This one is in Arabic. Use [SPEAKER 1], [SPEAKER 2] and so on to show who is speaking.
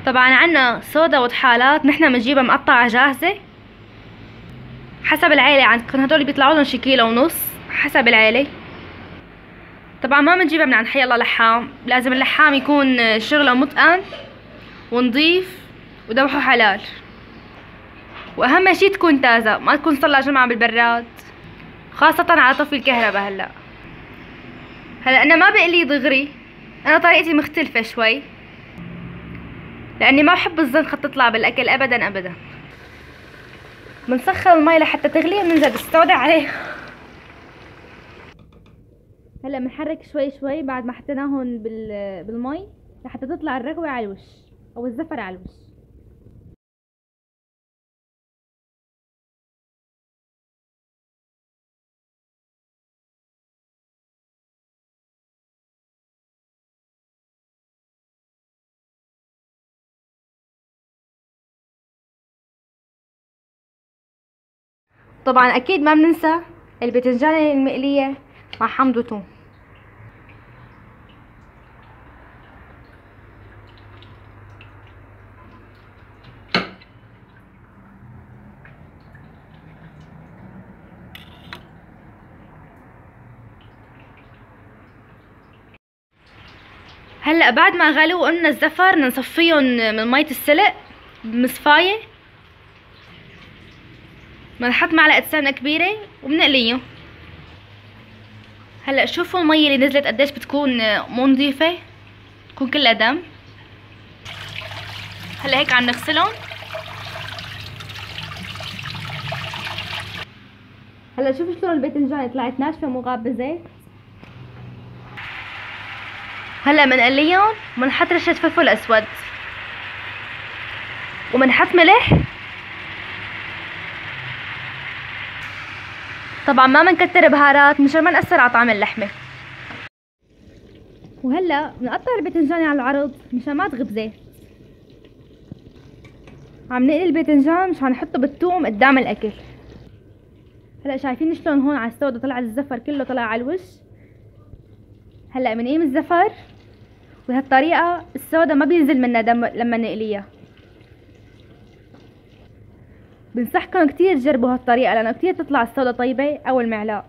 [SPEAKER 1] طبعا عنا صودا وطحالات نحنا بنجيبها مقطعة جاهزة حسب العيلة. عندكم هدول بيطلعوا لهم شي كيلو ونص حسب العيلة. طبعا ما بنجيبها من عند حي الله لحام، لازم اللحام يكون شغله متقن ونضيف وذبحه حلال، واهم شي تكون تازة، ما تكون صار لها جمعة بالبراد، خاصة على طفي الكهرباء. هلا انا ما بقلي دغري، انا طريقتي مختلفة شوي لاني ما بحب الزنخة تطلع بالاكل ابدا ابدا. بنسخن المي لحتى تغلي وننزل بالسوداء عليها. هلا بنحرك شوي شوي بعد ما حطيناهم بالمي لحتى تطلع الرغوة على الوش او الزفر على الوش. طبعا اكيد ما بننسى الباذنجانة المقلية مع حمض وثوم. هلا بعد ما غلوا قلنا الزفر نصفيهم من مية السلق بمصفاية، بنحط معلقة سمنة كبيرة وبنقليهم. هلا شوفوا المية اللي نزلت قديش بتكون مو نظيفة، تكون كلها دم. هلا هيك عم نغسلهم. هلا شوفوا شلون الباذنجان طلعت ناشفة مو غابة زيت. هلا بنقليهم وبنحط رشة فلفل اسود وبنحط ملح. طبعا ما بنكتر بهارات مشان ما نأثر على طعم اللحمة. وهلا بنقطع الباذنجان على العرض مشان ما تغب زيت. عم نقلي الباذنجان مشان نحطه بالثوم قدام الاكل. هلا شايفين شلون هون على السودا طلع الزفر كله طلع على الوش. هلا بنقيم الزفر، وبهالطريقة السودا ما بينزل منها دم لما نقليها. بنصحكم كتير تجربوا هالطريقة لانه كتير تطلع السودا طيبة اول معلاق.